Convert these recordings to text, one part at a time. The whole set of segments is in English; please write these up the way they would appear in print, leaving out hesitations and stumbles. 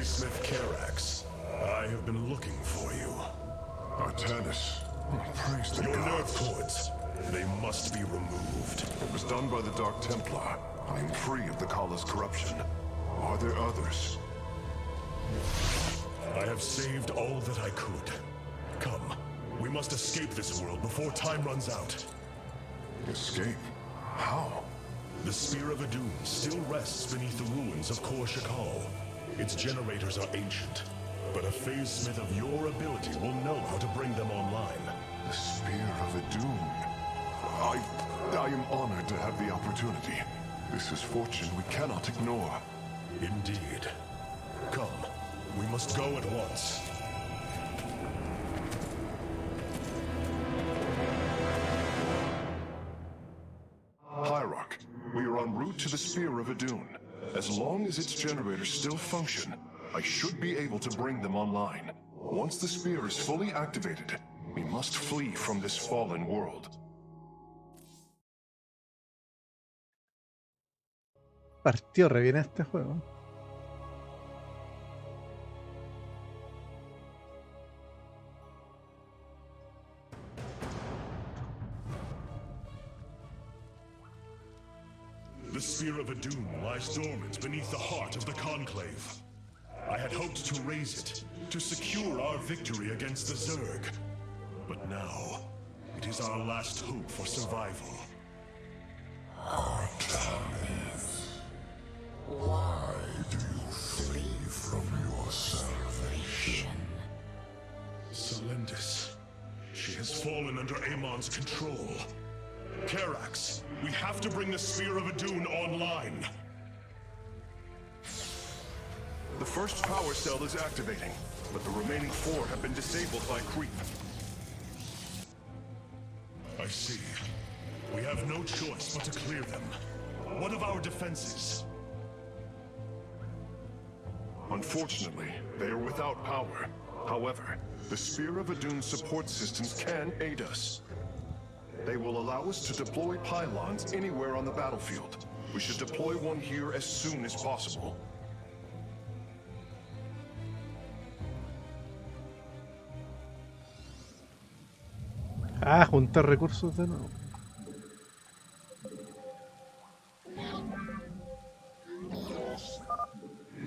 Smith Carax. I have been looking for you. Artanis. Praise the Your gods. nerve cords. They must be removed. It was done by the Dark Templar. I am free of the Kala's corruption. Are there others? I have saved all that I could. Come, we must escape this world before time runs out. Escape? How? The Spear of Adún still rests beneath the ruins of Kor Shakal. Its generators are ancient, but a phase smith of your ability will know how to bring them online. The Spear of Adún. I am honored to have the opportunity. This is fortune we cannot ignore. Indeed. Come, we must go at once. Hierarch, we are en route to the Spear of Adún. As long as its generators still function, I should be able to bring them online. Once the spear is fully activated, we must flee from this fallen world. Partió re bien este juego. The Spear of Adún lies dormant beneath the heart of the Conclave. I had hoped to raise it, to secure our victory against the Zerg. But now, it is our last hope for survival. Artanis, why do you flee from your salvation? Selendis. She has fallen under Amon's control. Carax, we have to bring the Spear of Adún online. The first power cell is activating, but the remaining 4 have been disabled by creep. I see. We have no choice but to clear them. What of our defenses? Unfortunately, they are without power. However, the Spear of Adún's support systems can aid us. They will allow us to deploy pylons anywhere on the battlefield. We should deploy one here as soon as possible. Ah, juntar recursos de nuevo.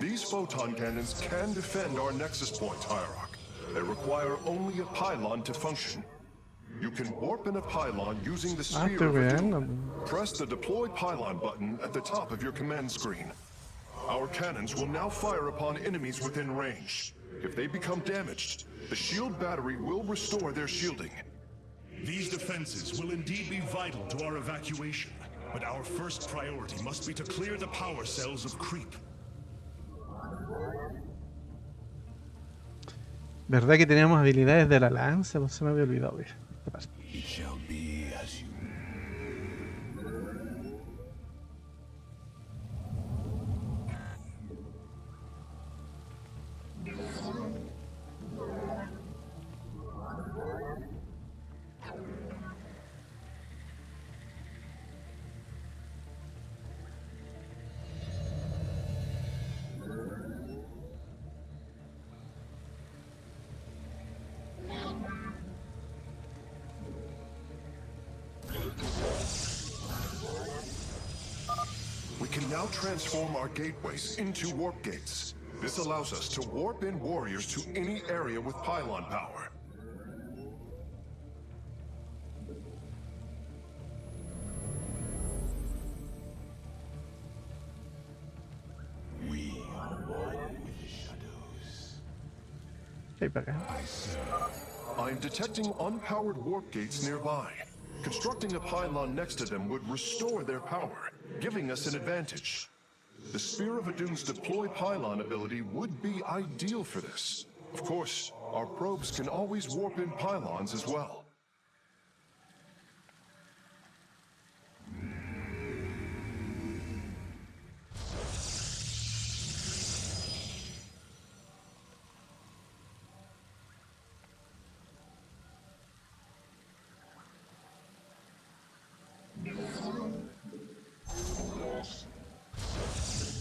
These photon cannons can defend our nexus point, Hierarch. They require only a pylon to function. You can warp in a pylon using the Spear estoy of Adún. viendo. Press the Deploy Pylon button at the top of your command screen. Our cannons will now fire upon enemies within range. If they become damaged, the shield battery will restore their shielding. These defenses will indeed be vital to our evacuation, but our first priority must be to clear the power cells of creep. ¿Verdad que teníamos habilidades de la lanza? Pues se me había olvidado esta parte. It shall be as you... We can now transform our gateways into warp gates. This allows us to warp in warriors to any area with pylon power. We are one with the shadows. Ahí para acá. I am detecting unpowered warp gates nearby. Constructing a pylon next to them would restore their power, giving us an advantage. The Spear of Adún's deploy pylon ability would be ideal for this. Of course, our probes can always warp in pylons as well.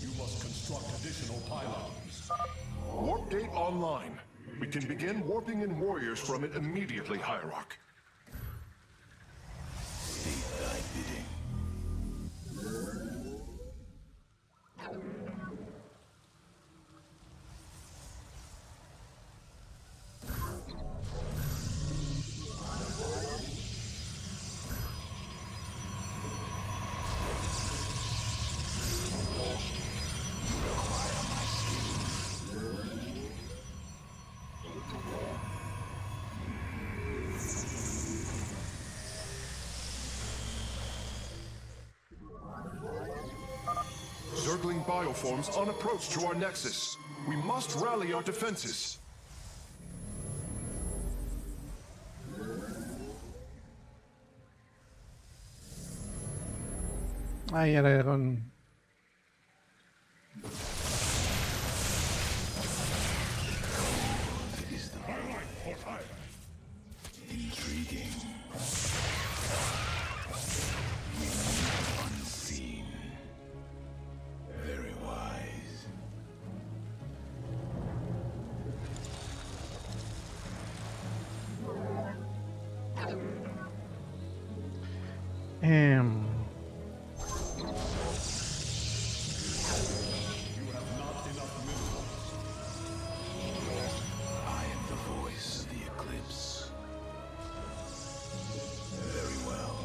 You must construct additional pylons. online. We can begin warping in warriors from it immediately, Hierarch. State thy bidding. Zergling bioforms on approach to our nexus. We must rally our defenses. Ay, ahora con... Intriguing. Unseen. Very wise. I am the voice of the eclipse. Very well.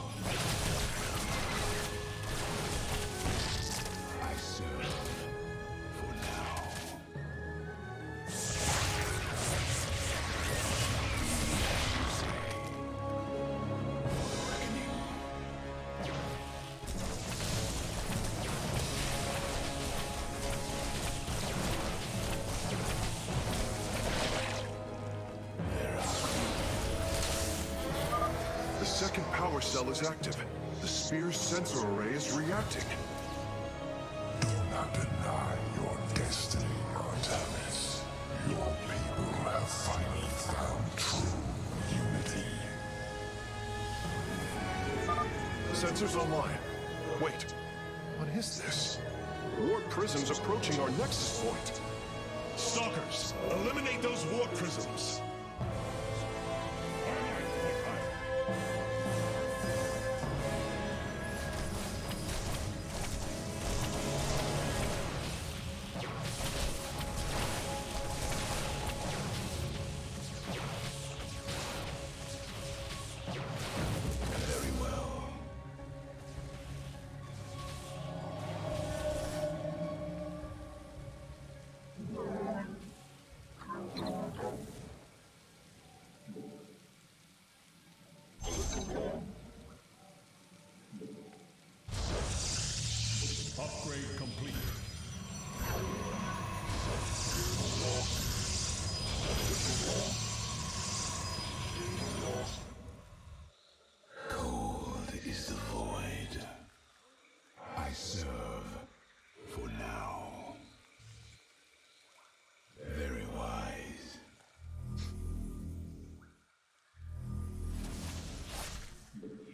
I serve for now. The second power cell is active. The spear's sensor array is reacting. Do not deny your destiny, Artanis. Your people have finally found true unity. Sensors online. Wait, what is this? Warp prisms approaching our nexus point. Stalkers, eliminate those warp prisms. Very well. Upgrade complete. Cold is the void. I serve for now. Very wise.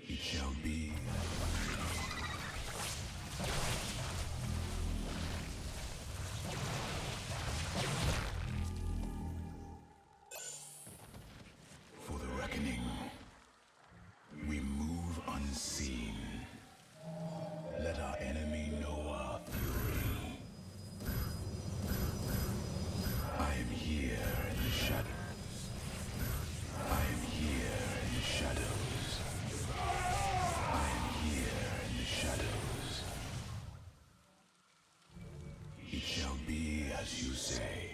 It shall be. For the reckoning, we move unseen. Let our enemy know our fury. I am here in the shadows. I am here in the shadows. I am here in the shadows. It shall be as you say.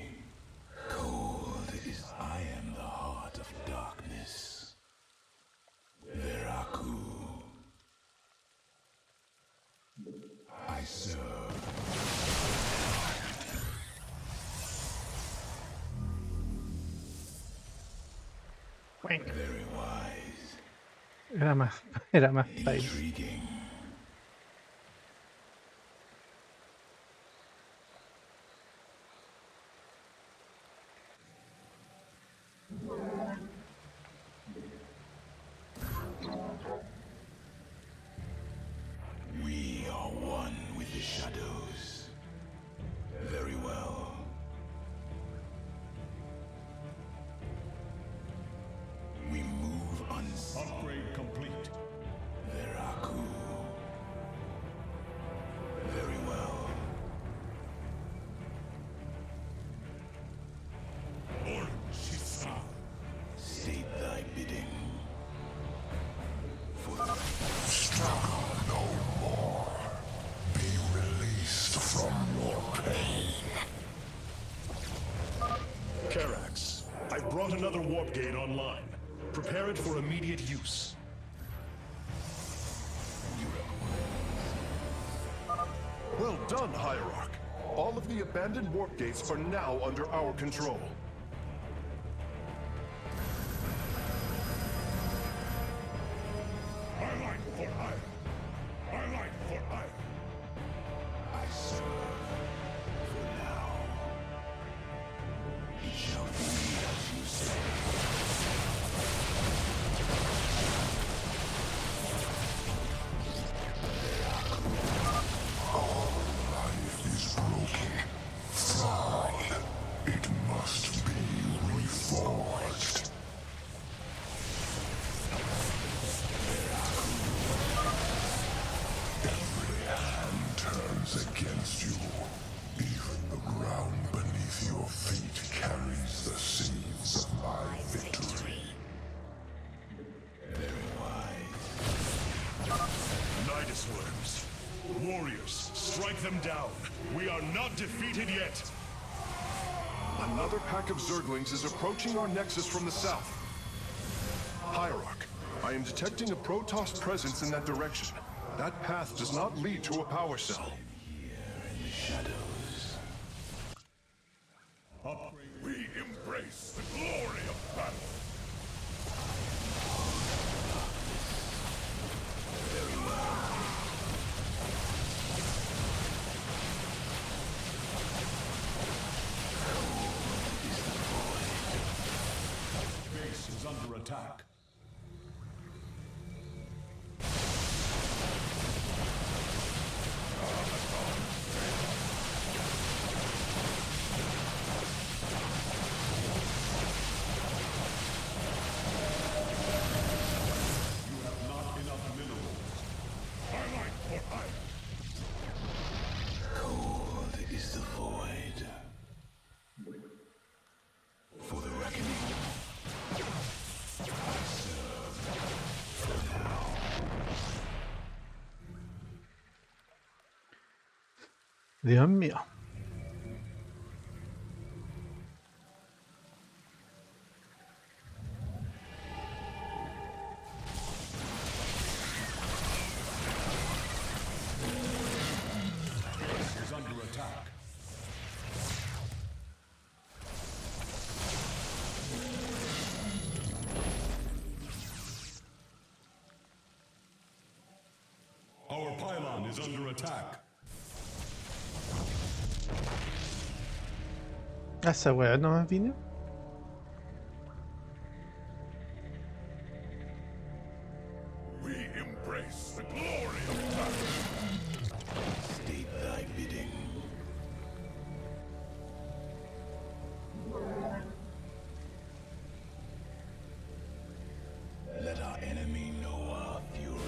Cold is I am the heart of darkness. Veraku. I serve. Very wise. Era más país. Intriguing. We are one with the shadows. Very well. warp gate online. Prepare it for immediate use. Well done, Hierarch. All of the abandoned warp gates are now under our control. I like for Aiur. I like for Aiur. I serve for now. It shall be as you say. All life is broken, flawed. It must be reforged. Every hand turns against you. Even the ground beneath your feet carries the seeds of my victory. Very wise. Nidus worms. Warriors, strike them down. We are not defeated yet. Another pack of Zerglings is approaching our nexus from the south. Hierarch, I am detecting a Protoss presence in that direction. That path does not lead to a power cell. Shadows. We embrace the glory of battle. Base is under attack. You have not enough minerals. I like for Aiur. Cold is the void. For the reckoning. I serve for now. Dios mío. Base is under attack. Our pylon is under attack. Esa weá no me vino. We embrace the glory of battle. State thy bidding. Let our enemy know our fury.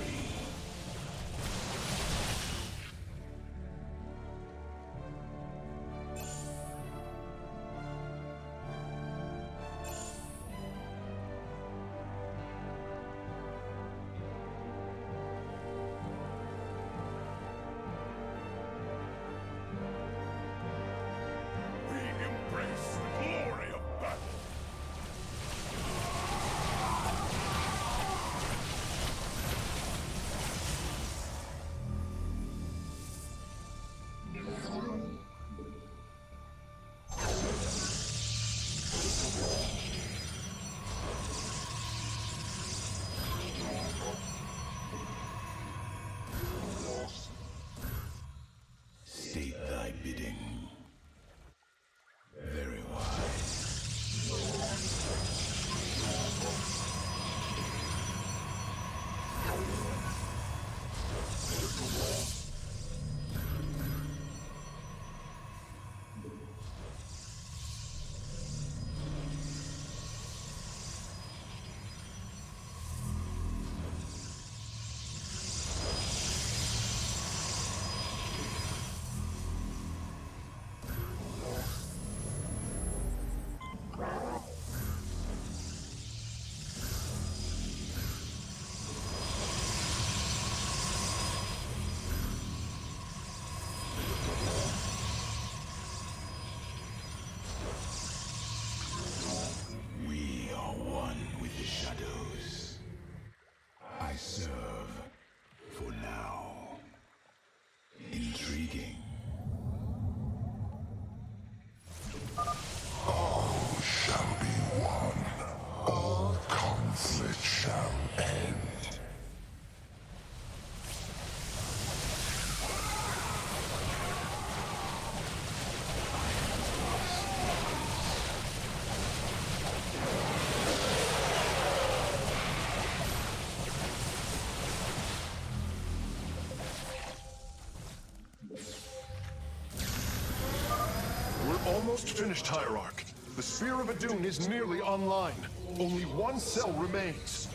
Almost finished, Hierarch. The Spear of Adún is nearly online. Only one cell remains.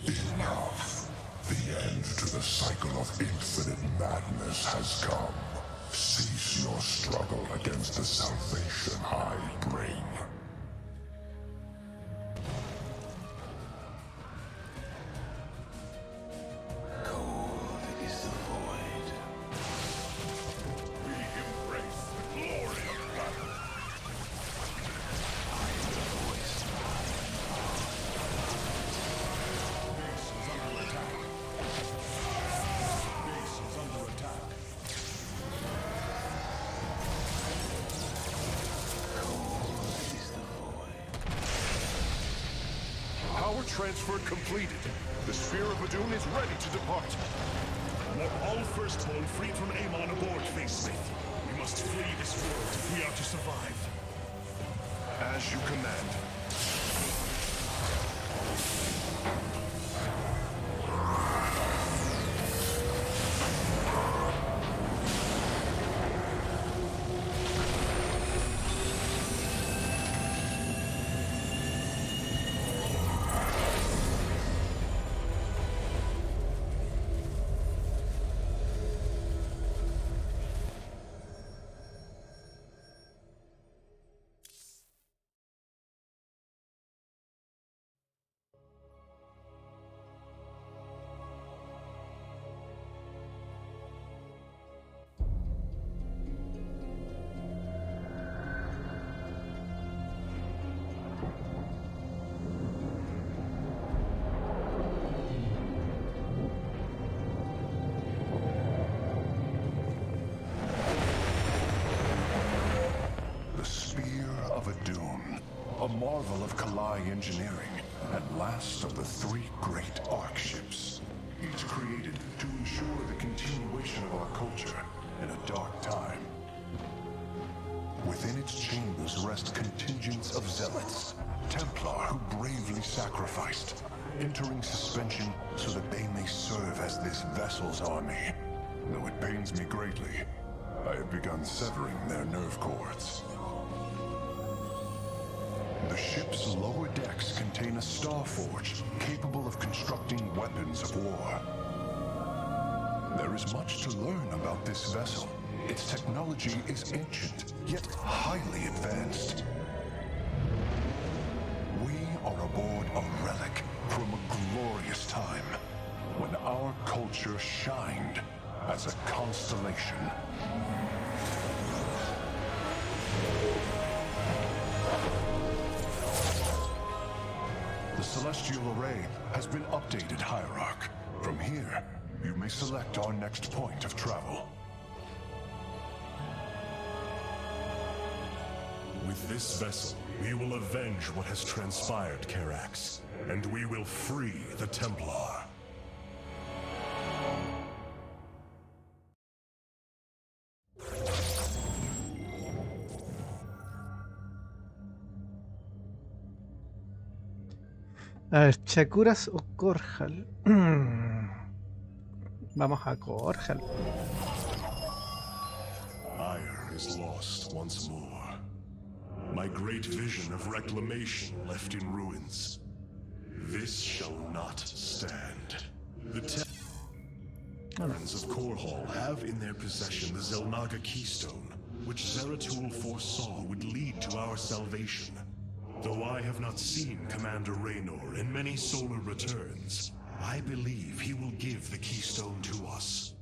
Enough. The end to the cycle of infinite madness has come. Cease your struggle against the salvation I bring. Cold is the void. We embrace the glory of battle. I am the voice. Base is under attack. Base is under attack. Cold is the void. Power transfer completed. The Spear of Adún is ready to depart. Want all firstborn freed from Amon aboard, Facesmith. We must flee this world if we are to survive. As you command. The Spear of Adún, a marvel of Kalai engineering, and last of the three great Ark ships, each created to ensure the continuation of our culture in a dark time. Within its chambers rest contingents of zealots, Templar who bravely sacrificed, entering suspension so that they may serve as this vessel's army. Though it pains me greatly, I have begun severing their nerve cords. The ship's lower decks contain a star forge capable of constructing weapons of war. There is much to learn about this vessel. Its technology is ancient, yet highly advanced. We are aboard a relic from a glorious time when our culture shined as a constellation. The celestial array has been updated, Hierarch. From here, you may select our next point of travel. With this vessel, we will avenge what has transpired, Karax, and we will free the Templar. A ver, Chakuras o Korhal. Vamos a Korhal. Aiur is lost once more. My great vision of reclamation left in ruins. This shall not stand. The Terrans of Korhal have in their possession the Xel Naga keystone, which Zeratul foresaw would lead to our salvation. Though I have not seen Commander Raynor in many solar returns, I believe he will give the keystone to us.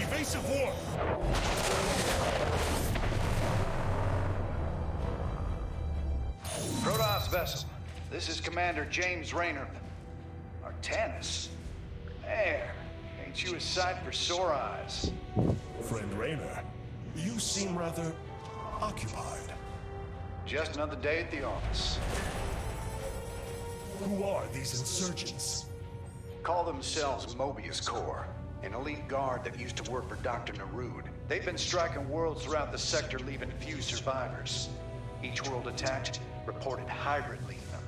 Evasive war! Protoss vessel. This is Commander James Raynor. Artanis? There. Ain't you a sight for sore eyes? Friend Raynor, you seem rather occupied. Just another day at the office. Who are these insurgents? Call themselves Mobius Corps, an elite guard that used to work for Dr. Narud. They've been striking worlds throughout the sector, leaving few survivors. Each world attacked reported hybrid leaving them.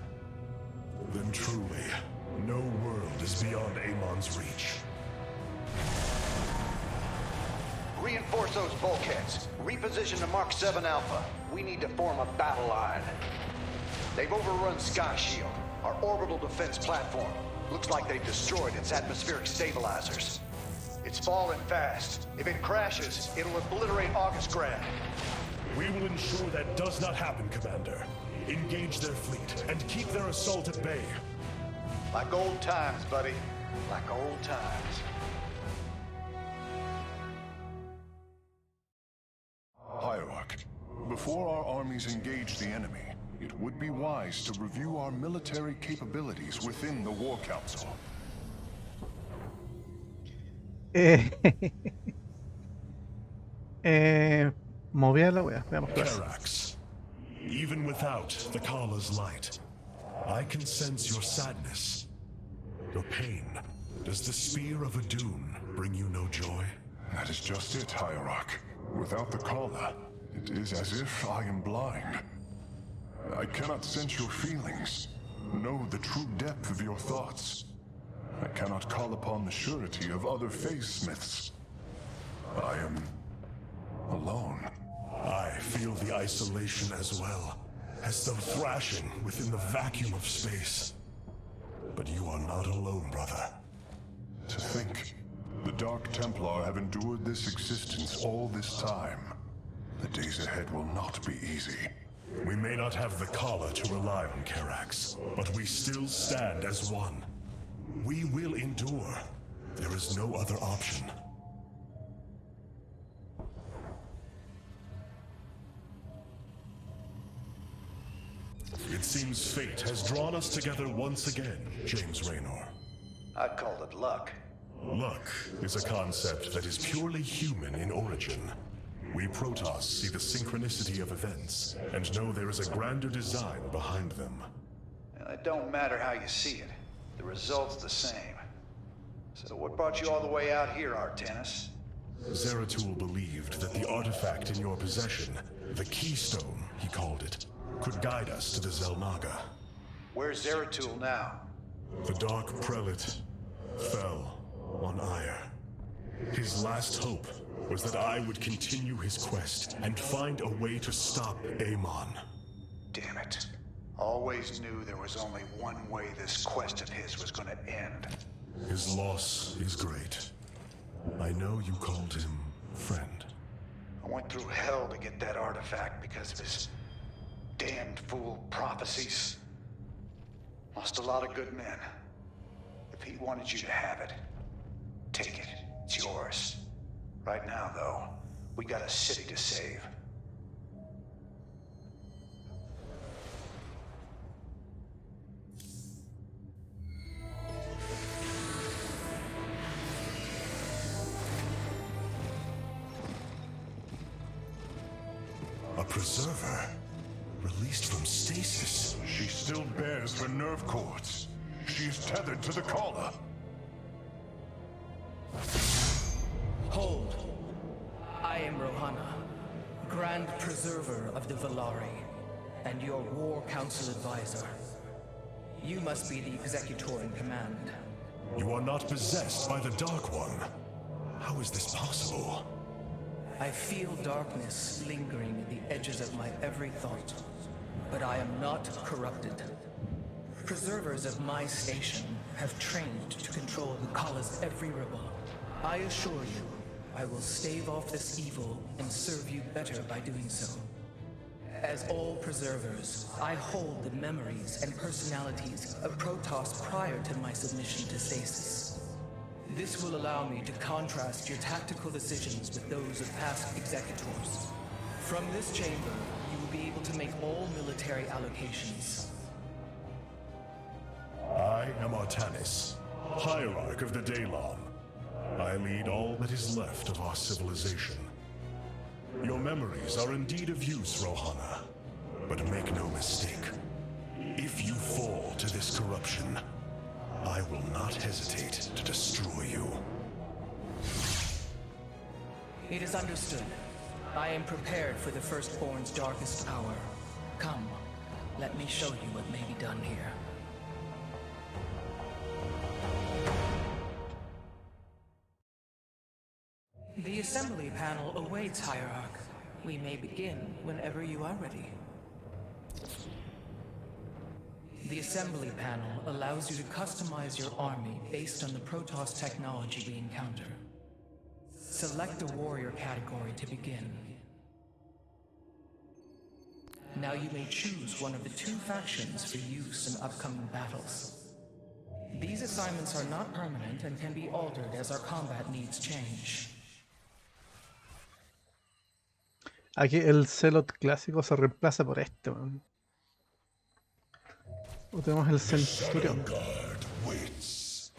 Then truly, no world is beyond Amon's reach. Reinforce those bulkheads. Reposition to Mark 7 Alpha. We need to form a battle line. They've overrun Sky Shield, our orbital defense platform. Looks like they've destroyed its atmospheric stabilizers. It's falling fast. If it crashes, it'll obliterate August Grad. We will ensure that does not happen, Commander. Engage their fleet and keep their assault at bay. Like old times, buddy. Like old times. Hierarch, before our armies engage the enemy, it would be wise to review our military capabilities within the War Council. Movía la wea, veamos qué hace. Karax, even without the Kala's light, I can sense your sadness, your pain. Does the spear of Adún bring you no joy? That is just it, Hierarch. Without the Kala, it is as if I am blind. I cannot sense your feelings, know the true depth of your thoughts. I cannot call upon the surety of other faithsmiths. I am alone. I feel the isolation as well, as though thrashing within the vacuum of space. But you are not alone, brother. To think, the Dark Templar have endured this existence all this time. The days ahead will not be easy. We may not have the Kala to rely on, Karax, but we still stand as one. We will endure. There is no other option. It seems fate has drawn us together once again, James Raynor. I'd call it luck. Luck is a concept that is purely human in origin. We Protoss see the synchronicity of events, and know there is a grander design behind them. It don't matter how you see it. The result's the same. So what brought you all the way out here, Artanis? Zeratul believed that the artifact in your possession, the Keystone, he called it, could guide us to the Xel Naga. Where's Zeratul now? The Dark Prelate fell on Aiur. His last hope was that I would continue his quest and find a way to stop Amon. Damn it. Always knew there was only one way this quest of his was gonna end. His loss is great. I know you called him friend. I went through hell to get that artifact because of his damned fool prophecies. Lost a lot of good men. If he wanted you to have it, take it. It's yours. Right now, though, we got a city to save. A preserver? Released from stasis? She still bears her nerve cords. She is tethered to the Kala. Hold. I am Rohana, Grand Preserver of the Valari, and your War Council advisor. You must be the executor in command. You are not possessed by the Dark One. How is this possible? I feel darkness lingering at the edges of my every thought, but I am not corrupted. Preservers of my station have trained to control the Kala's every ripple. I assure you, I will stave off this evil and serve you better by doing so. As all preservers, I hold the memories and personalities of Protoss prior to my submission to stasis. This will allow me to contrast your tactical decisions with those of past executors. From this chamber, you will be able to make all military allocations. I am Artanis, Hierarch of the Daylon. I lead all that is left of our civilization. Your memories are indeed of use, Rohana. But make no mistake. If you fall to this corruption, I will not hesitate to destroy you. It is understood. I am prepared for the Firstborn's darkest hour. Come, let me show you what may be done here. The assembly panel awaits, Hierarch. We may begin whenever you are ready. The assembly panel allows you to customize your army based on the Protoss technology we encounter. Select a warrior category to begin. Now you may choose one of the 2 factions for use in upcoming battles. These assignments are not permanent and can be altered as our combat needs change. Aquí el Celot clásico se reemplaza por este, weón. O tenemos el Centurión. Guard waits.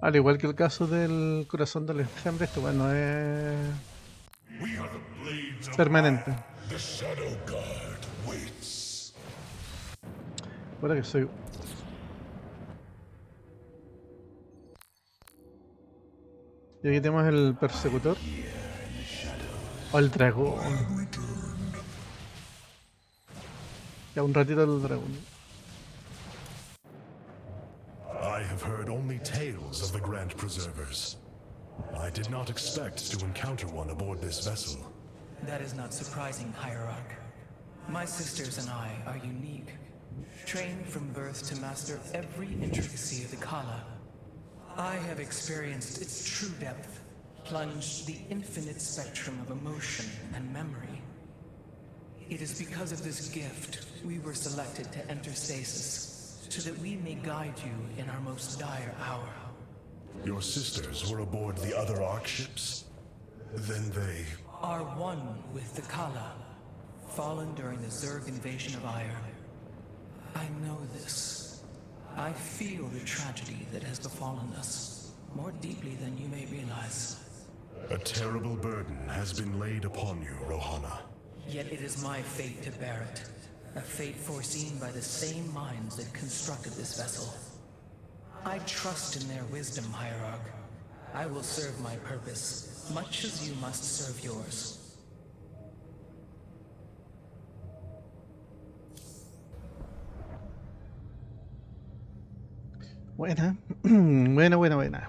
Al igual que el caso del corazón del enjambre, esto bueno es We are the blades of permanente. the Shadow Guard waits. Ahora que soy. Y aquí tenemos el persecutor. O el dragón. Ya un ratito el dragón. I have heard only tales of the Grand Preservers. I did not expect to encounter one aboard this vessel. That is not surprising, Hierarch. My sisters and I are unique, trained from birth to master every intricacy of the Kala. I have experienced its true depth, plunged the infinite spectrum of emotion and memory. It is because of this gift we were selected to enter stasis, so that we may guide you in our most dire hour. Your sisters were aboard the other Ark ships? Then they... Are one with the Kala, fallen during the Zerg invasion of Aiur. I know this. I feel the tragedy that has befallen us, more deeply than you may realize. A terrible burden has been laid upon you, Rohana. Yet it is my fate to bear it. A fate foreseen by the same minds that constructed this vessel. I trust in their wisdom, Hierarch. I will serve my purpose, much as you must serve yours. Buena. Buena.